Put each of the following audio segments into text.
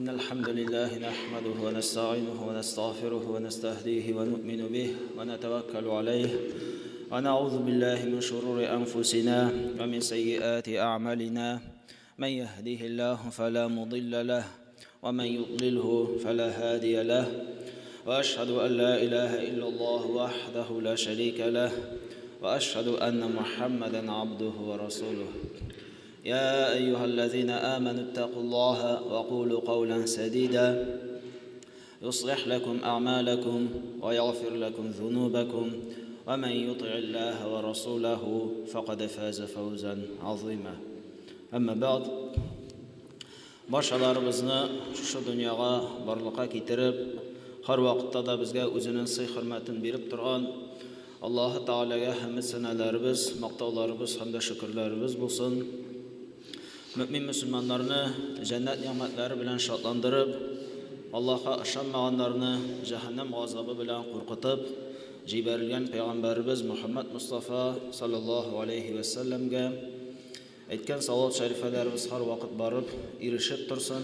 إن الحمد لله نحمده ونستعينه ونستغفره ونستهديه ونؤمن به ونتوكل عليه ونعوذ بالله من شرور أنفسنا ومن سيئات أعمالنا من يهده الله فلا مضل له ومن يضلله فلا هادي له وأشهد أن لا إله إلا الله وحده لا شريك له وأشهد أن محمدا عبده ورسوله يا أيها الذين آمنوا اتقوا الله وقولوا قولا سديدا يصلح لكم أعمالكم ويغفر لكم ذنوبكم ومن يطع الله ورسوله فقد فاز فوزا عظيما أما بعد Başalarımızı şu dünyaya barlığa getirip, her vakitte da bizge özünün sıy hürmetini berip turgan Allah Teala'ya hamd senelerimiz, maqtavlarımız hem de şükürlerimiz bulsun. Mümin Müslümanlarını cennet nimetleri bilen şadlandırıp, Allah'a ışanmaganlarını cehennem azabı bilen korkutup, ciberilgen Peygamberimiz Muhammed Mustafa sallallahu aleyhi ve sellem'ge aytgan salat şerifelerimiz her vakit barıp, erişip tursun.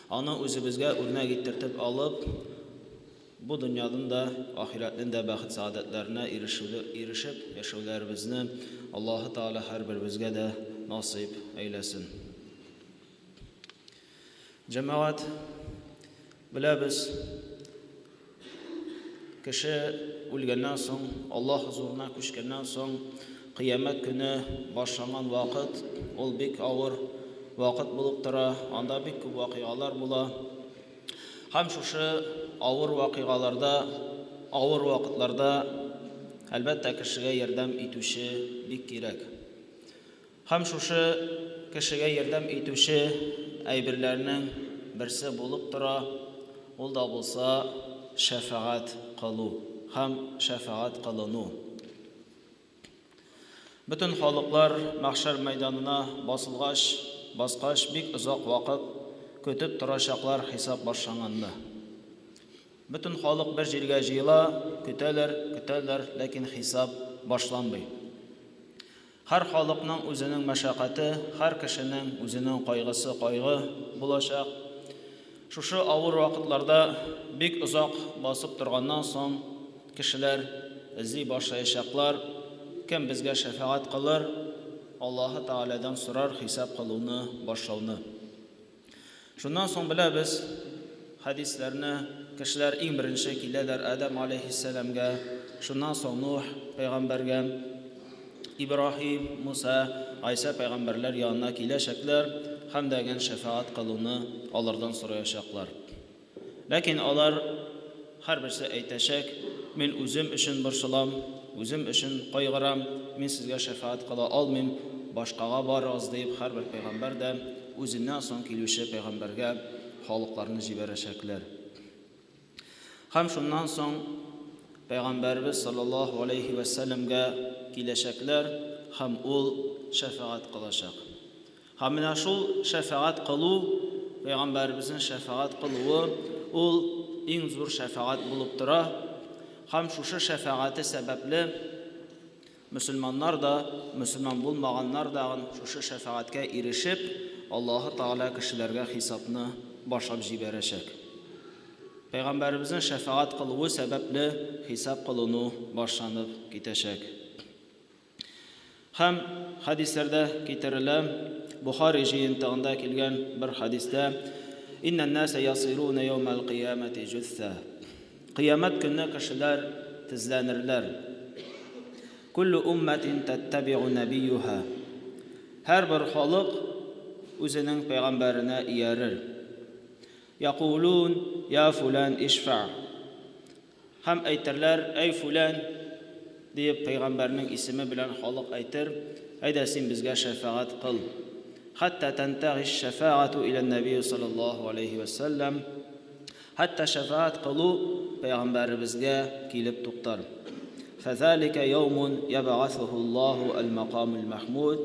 Onu özümüzge örnek ettirtip alıp, bu dünyanın da ahiretin de baht saadetlerine erişip yaşavlarımızı Allah-u Teala her birimizge de nasip eylesin. Cemaat, biliriz, kişi ölgenden son, Allah huzuruna köşkenden son, kıyamet günü başlanan vakit, ol bek ağır vakit bulup tura, anda bek köp vakialar bula. Hem şu ağır vakialarda, ağır vakitlarda elbette kişiye yardım etüşü bek gerek. Hem şu kişiye yardım etüşü aybirlerinin birisi bulup tura, ol da bulsa şefaat kılu, hem şefaat kılını. Bütün halklar mahşer meydanına basqaç bek uzak vakit kötüp turacaklar hesap başlanğanda. Bütün halk bir yerge jıyla kütələr, lakin hesap başlanmay. Her halkның özünün meşakkatı, her kişinin özünün kaygısı bulacak. Şu ağır vakitlarda bek uzak basıp turgandan son kişiler izli başlayacaklar. Kim bizge şefaat kılır, Allah-u Teala'dan sorar hesap kılığını, başlağını. Şundan son bile biz hadislerini kişiler en birinci kileler Adem aleyhisselamga, şundan son Nuh peygamberge, İbrahim, Musa, Aysa peygamberler yanına kileşekler, hem de gen şefaat kılığını onlardan sorayacaklar. Lakin onlar her birisi aytacak, men özüm için borçluam, özüm için kaygıram, men sizge şefaat kıla almayım, başkaga barız deyip her bir peygamber de özünden son kilüşe peygamberge halklarını jiberecekler. Hem şundan son Peygamberimiz sallallahu aleyhi ve sellem'ge kileşekler, hem ol şefaat kılacak. Hem şu şefaat kılı, Peygamberimizin şefaat kılığı, ol en zor şefaat bulup tura. Hem şu şefaati sebeple Müslümanlar da, Müslüman bulmaganlar da şu şefaatke erişip Allah-u Teala kişilerge hesabını başlap jiberecek. Peygamberimizin şefaat kılığı sebeple hesap kılını başlanıp gidecek. Hem hadislerde getirilen Buhari jiyintağında kelgen bir hadiste İnnen nâse yasirûne yevmel kıyameti cüthâ. Kıyamet gününe kişiler tizlenirler. Kullu ummetin tettebi'u nebiyyuha. Her bir halk özünün peygamberine iyerir. Yaqulun ya fulan işfa'. Hem aytırlar ey fulan deyip peygamberinin ismi bilen halk aytır. Hayda sen bizge şefaat kıl. Hatta tentahi şefaatu ila nebi sallallahu aleyhi ve sellem. Hatta şefaat kılı peygamberimizge kilip tuktar. فَذَٰلِكَ يَوْمٌ يَبْعَثُهُ اللّٰهُ الْمَقَامُ الْمَحْمُودِ.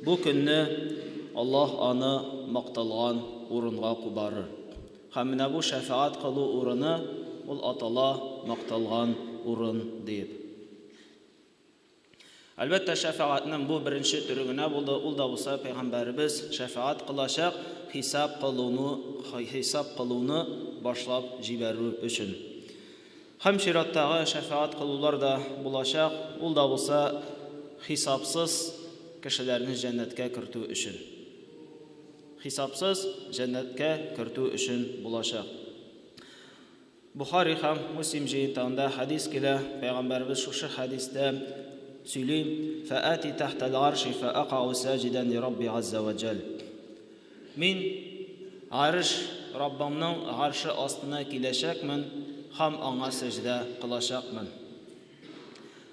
Bu günü Allah anı maqtalğan urunğa kubarır. Hamine bu şefaat kılı urunu ol atala maqtalğan urun deyip. Әлбәттә, шәфаатның бу беренче түрі генә булды. Ул да булса Пәйгамбәребез шәфаат кылачак, хисап кылуны башлап җибәрү өчен. Һәм чираттагы шәфаат кылулар да булачак. Ул да булса хисапсыз кешеләрне җәннәткә кертү өчен. Хисапсыз җәннәткә кертү өчен булачак. Бухари һәм Муслим җыентыгында хадис килә. Пәйгамбәребез шушы хадистә сөйли: "Фаати тахтал арши фаақау саҗидан лирабби азза ва җал." Мин арш Раббымның аршы астына киләчәкмен һәм аңа сәҗдә кылачакмын.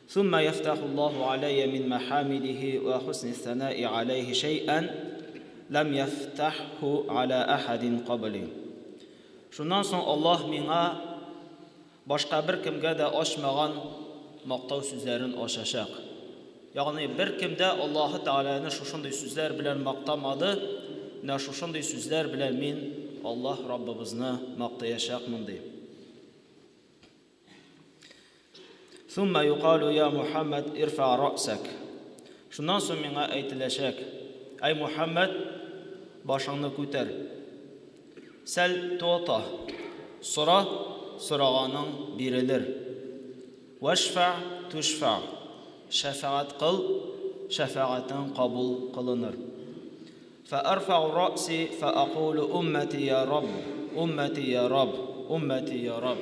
ثم يفتح الله علي من محامده وحسن الثناء عليه شيئا لم يفتحه على أحد قبلي. Шуннан соң Аллах миңа башка бер кемгә дә ачмаган мактау сүзләрен ачачак. Ягъни бер кемдә Аллаһы Тәгаләне шушындый сүзләр белән мактамады, менә шушындый сүзләр белән мин Аллаһ Раббыбызны мактаячакмын ди. ثم يقال يا محمد ارفع رأسك. Шуннан соң миңа әйтеләчәк: "Ай Мухаммад, башыңны күтәр. Сәл туата. Сора, сораганың бирелер. Вашфа тушфа. Шафаат кыл, шафаатың кабул кылыныр. فأرفع رأسي فأقول أمتي يا رب أمتي يا رب أمتي يا رب."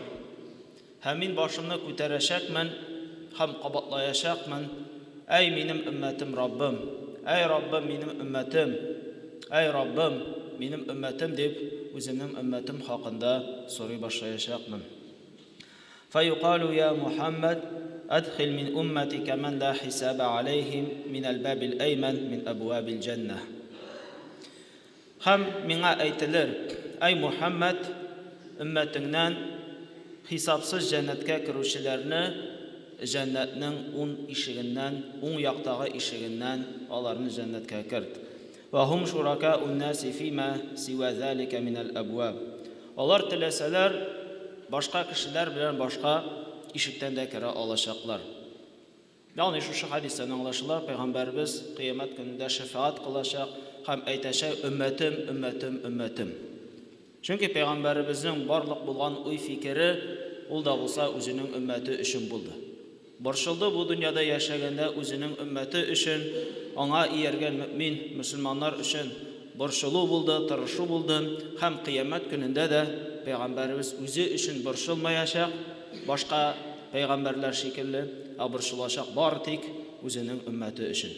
Һәм мин башымны күтәрәчәкмен һәм кабатлаячакмын: "Әй минем өммәтем Раббым, әй Раббым минем өммәтем, әй Раббым минем өммәтем" дип үземнең өммәтем хакында сорый башлаячакмын. فيقال يا محمد أدخل من أمتك من لا حساب عليهم من الباب الأيمن من أبواب الجنة. Һәм миңа әйтелер: "Әй Мухаммад, өммәтеңнән хисапсыз җәннәткә керүчеләрне җәннәтнең уң яктагы ишегеннән аларны җәннәткә керт. وهم شركاء الناس فيما سوى ذلك من الأبواب." Алар теләсәләр башка кешеләр белән башка ишектән дә керә алачаклар. Ягъни шушы хадистән аңлашыла, Пәйгамбәрбез кыямәт көнендә шафаат кылачак һәм әйтәчәк: "Өммәтем, өммәтем, өммәтем." Чөнки Пәйгамбәрбезнең барлык булган уй-фикере ул да булса үзенең өммәте өчен булды. Борчылды бу дөньяда яшәгәндә үзенең өммәте өчен, аңа ияргән мөмин мөселманнар өчен борчылу булды, тырышу булды һәм кыямәт көнендә дә Пәйгамбәрбез үзе өчен борчылмаячак, башка пәйгамбәрләр шикелле, борчылачак бары тик үзенең өммәте өчен.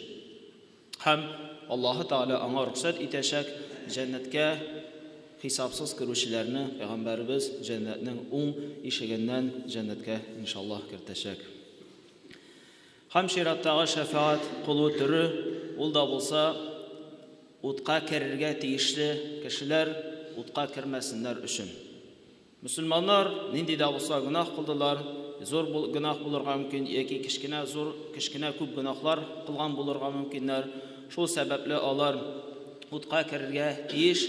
Һәм Аллаһы Тәгалә аңа рөхсәт итәчәк җәннәткә хисапсыз керүчеләрне Пәйгамбәрбез җәннәтнең уң ишегеннән җәннәткә иншаллаһ кертәчәк. Һәм шираттагы шафаат кылу түре ул да булса утка керергә тиешле кешеләр утка кермәсеннәр өчен. Мөселманнар нинди дә булса гөнаһ кылдылар, зур гөнаһ булырга мөмкин, яки кичкенә күп гөнаһлар кылган булырга мөмкиннәр. Шул сәбәпле алар утка керергә тиеш.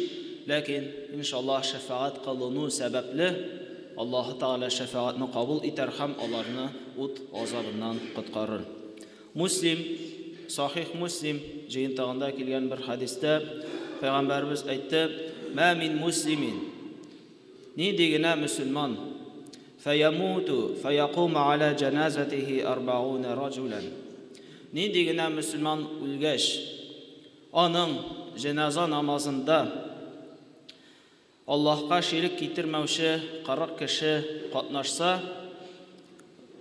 Ләкин иншаллаһ шафаат кылыну сәбәпле Аллаһы Тәгалә шафаатны кабул итәр һәм аларны ут азабыннан коткарыр. Муслим, Сахих Муслим җыентыгында килгән бер хадистә Пәйгамбәрбез әйтте: "Ма мин муслимин." Нинди генә мөселман фаямуту фаякуму аля җаназатихи 40 раҗулан. Нинди генә мөселман үлгәч, аның җеназа намазында Аллаһка ширик китермәүче 40 кеше катнашса,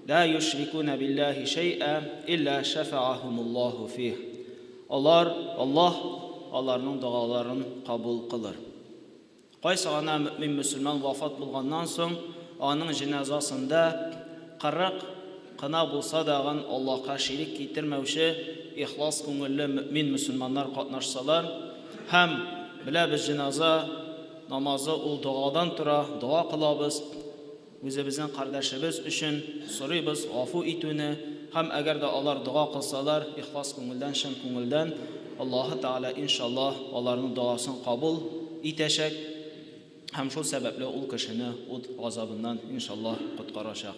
لا يشركون بالله شيئا إلا شفعهم الله فيه. Allah аларның дуаларын кабул кылыр. Кайсы гына мөмин мөселман вафат булганнан соң, аның җеназасында 40 кына булса дагы Аллаһка ширик китермәүче ихлас күңелле мөмин мөселманнар катнашсалар, һәм беләбез җеназа намазы ул дуадан тора, дуа кылабыз. Үзебезнең кардәшебез өчен сорыйбыз гафу итүне, һәм әгәр дә алар дуа кылсалар, ихлас күңелдән, чын күңелдән, Аллаһы Тәгалә иншаллаһ аларның дуасын кабул итәчәк, һәм шул сәбәпле ул кешене ут газабыннан иншаллаһ коткарачак.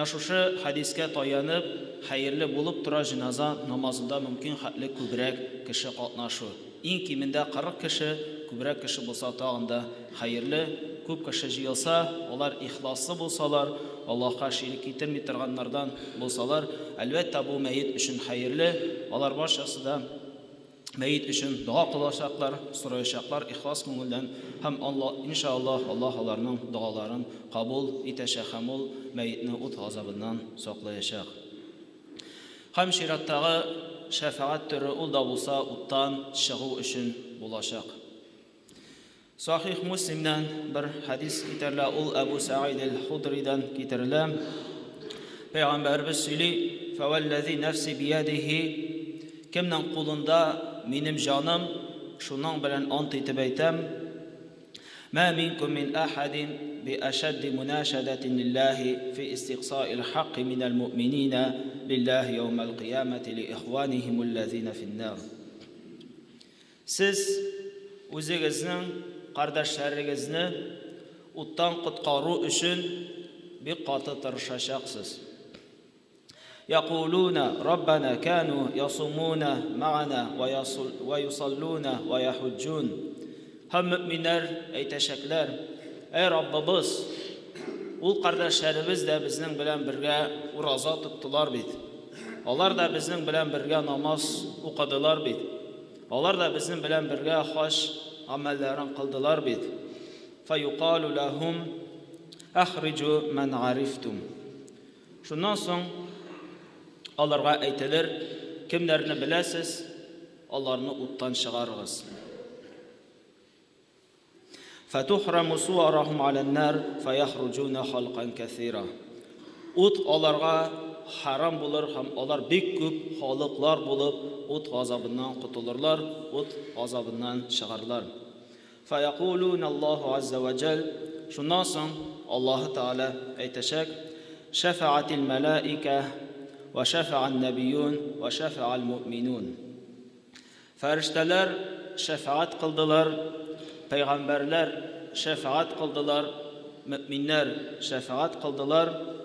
Шушы хадискә таянып, хәерле булып тора җиназа намазында мөмкин хәтле күбрәк кеше катнашу. Иң кимендә 40 кеше, күбрәк кеше булса тагында хәерле, күп кеше җыелса, алар ихласлы булсалар, Аллаһка ширик китерми торганнардан булсалар, әлбәттә бу мәйет өчен хәерле, алар барчасы да мәйет өчен дуа кылачаклар, сораячаклар ихлас күңелдән һәм иншаллаһ Аллаһ аларның дуаларын кабул итәчәк һәм ул мәетне ут газабыннан саклаячак. Һәм шираттагы шәфаәт төре ул да булса уттан чыгу өчен булачак. Сахих Муслимнан бер хадис китерлә, ул Абу Саид аль-Худридан китерлә. Пәйгамбәрбез сөйли: "Фаваллази нафси биядихи", кемнең кулында минем җаным, шуның белән ант итеп әйтәм: "Ма минкум мин ахадин би ашадди мунашадатин лиллаһи фи истиqса'ил хаққи минал муъминина лиллаһи яумал қиямати ли ихванихим аллазина фин-нар". Сез үзегезнең кардәшләрегезне уттан коткару өчен бик каты тырышачаксыз. Яқулуна раббана кану ясумуна ма'ана ва юсаллуна ва яхуджун. Һәм мөэминнәр әйтәчәкләр: "Эй Раббыбыз, ул кардәшләребез дә безнең белән бергә ураза тоттылар бит. Алар да безнең белән бергә намаз укыдылар бит. Алар да безнең белән бергә хаҗ амәлләрен кылдылар бит. Фаюкалу лахум ахриджу ман арифтум". Шуннан соң аларга әйтелер: "Кемнәрне беләсез, аларны уттан чыгарыгыз". Фатухраму суарахум алан-нар фаяхруджуна халкан каthира. Ут аларга харам булыр һәм алар бик күп халыклар булып ут газабыннан кутылырлар, ут газабыннан чыгарлар. Фаяқулуна Аллаһу азза ва джал. Шуннан соң Аллаһ Таала әйтәчәк: "Шафаатил малаика ва шафаан набиюн ва шафаал муъминун". Фәрештәләр шафаат кылдылар, пәйгамбәрләр шафаат кылдылар, мөэминнәр шафаат кылдылар.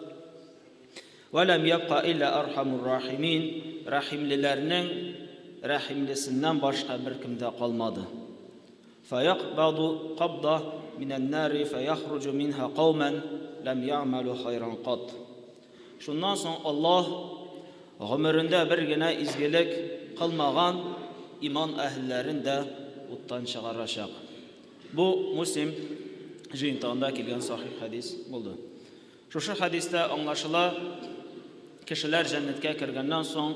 وَلَمْ يَبْقَ إِلَّا أَرْحَمُ الرَّاحِمِينَ. Рәхимлеләрнең рәхимлесеннән башка беркем дә калмады. فَيَقْبَضُ قَبْضَةً مِنَ النَّارِ فَيَخْرُجُ مِنْهَا قَوْمًا لَمْ يَعْمَلُوا خَيْرًا قَطْ. Шуннан соң Аллаһ гомерендә бер генә изгелек кылмаган иман әһелләрен дә уттан чыгарачак. Бу Муслим җыентыгында килгән сахих хадис булды. Шушы хадистә аңлашыла, кешеләр җәннәткә кергәннән соң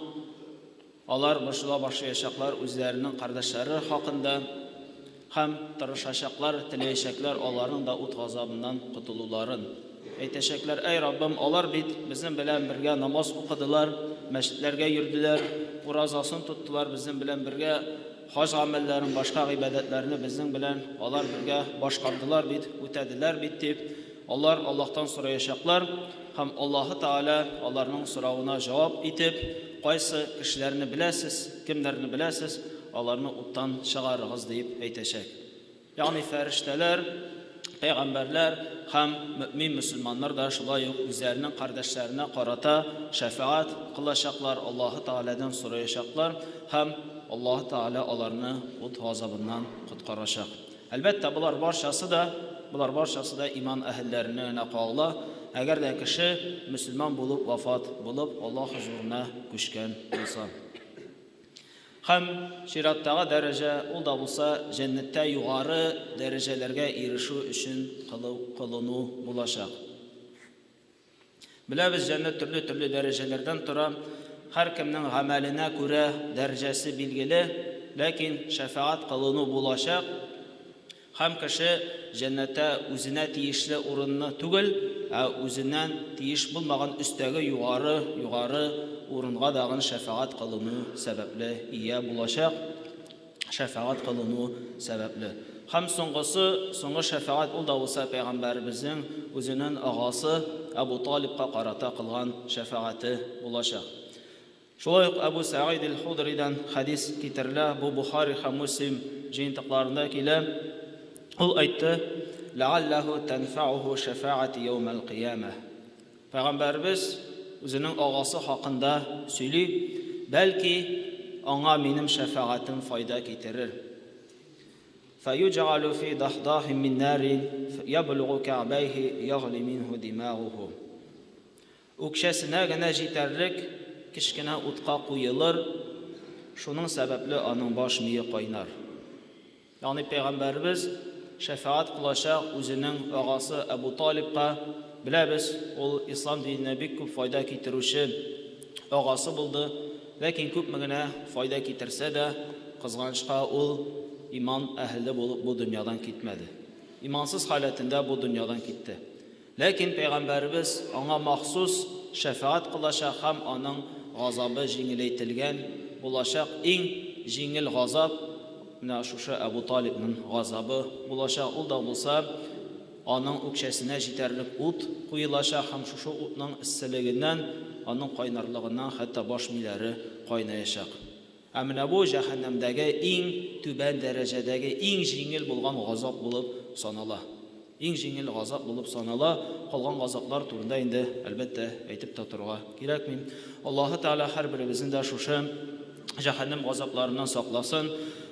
алар башла башлаячаклар үзләренең кардәшләре хакында һәм тырышачаклар, теләячәкләр аларның да ут газабыннан кутылуларын. Әйтәчәкләр: "Эй Раббым, алар бит безнең белән бергә намаз укыдылар, мәчетләргә йөрделәр, уразасын тоттылар безнең белән бергә, хаҗ гамәлләрен, башка гыйбадәтләрне безнең белән алар бергә башкардылар бит, үтәделәр бит" дип, алар Аллаһтан сораячаклар һәм Аллаһ Таала аларның соравына җавап итеп: "Кайсы кешеләрне беләсез, кемнәрне беләсез, аларны уттан чыгарыгыз" дип әйтәчәк. Ягъни фәрештәләр, пәйгамбәрләр һәм мөэмин мөселманнар да шулай ук үзләренең кардәшләренә карата шафаат кылачаклар, Аллаһ Тааладан сораячаклар һәм Аллаһ Таала аларны ут газабыннан коткарачак. Әлбәттә, булар барчасы да иман әһелләренә генә кагыла. Әгәр дә кеше мөселман булып вафат булып Аллаһ хузурына күчкән булса. Һәм шираттагы дәрәҗә ул да булса җәннәттә югары дәрәҗәләргә ирешү өчен кылыну булачак. Беләбез, җәннәт төрле дәрәҗәләрдән тора. Һәр кемнең гамәленә күрә дәрәҗәсе билгеле, ләкин шафаат кылыну булачак. Һәм кеше җәннәттә үзенә тиешле урынны түгел, үзеннән тиеш булмаган өстәге югары урынга дагы шафаат кылыну сәбәпле ия булачак. Шафаат кылыну сәбәпле. Һәм соңгы шафаат ул да булса пәйгамбәребезнең үзенең агасы Абу Талибка карата кылган шафааты булачак. Шулай ук Абу Саид аль-Худридан хадис китерелә, бу Бухари һәм Муслим җыентыкларында килә. Ул әйтте: "Лааллаху танфауху шафаати яумал қияма". Пәйгамбәрбез үзенең агасы хакында сөйли, бәлки аңа минем шәфаатым файда китерер. فَيُجْعَلُ فِي ضَحْضَاحٍ مِّن نَّارٍ يَبْلُغُ كَعْبَيْهِ يَغْلِي مِنْهُ دِمَاغُهُ. Үкшәсенә генә җитәрлек кечкенә утка куелыр, шуның сәбәпле аның баш мие кайнар. Ягъни пәйгамбәрбез шәфаат кылачак үзенең агасы Әбу Талибка, беләбез, ул ислам диненә бик күп файда китерүче агасы булды, ләкин күпме генә файда китерсә дә, кызганычка ул иман әһле булып бу дөньядан китмәде. Имансыз халәтендә бу дөньядан китте. Ләкин пәйгамбәрбез аңа махсус шәфаат кылачак һәм аның газабы җиңеләйтелгән булачак. Иң җиңел газап менә шушы Әбу Талибның газабы булачак. Ул да булса аның үкшәсенә җитәрлек ут куелачак һәм шушы утның исселегеннән, аның кайнарлыгыннан хәтта баш миләре кайнаячак. Ә менә бу җәһәннәмдәге иң түбән дәрәҗәдәге иң җиңел булган газап булып санала. Иң җиңел газап булып санала. Калган газаплар турында инде әлбәттә әйтеп тә торырга кирәкми. Аллаһы Тәгалә һәрберебезне дә шушы җәһәннәм газапларыннан сакласын.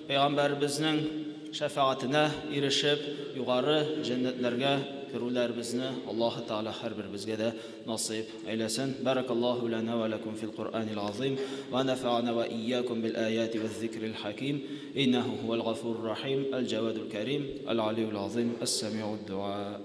Пәйгамбәрбезнең шәфаатенә ирешеп, югары җәннәтләргә керүләребезне Аллаһы Тәгалә һәрберебезгә дә насыйп әйләсен. Баракаллаһу лана ва лакум фил Qur'анил азим ва нафa'ана ва iyyakum bil ayati ваз зикрил хаким. Иннаху хувал гафурur рахим, аль-джавадул карим, аль-алиюл азим, ас-сами'уд дуа.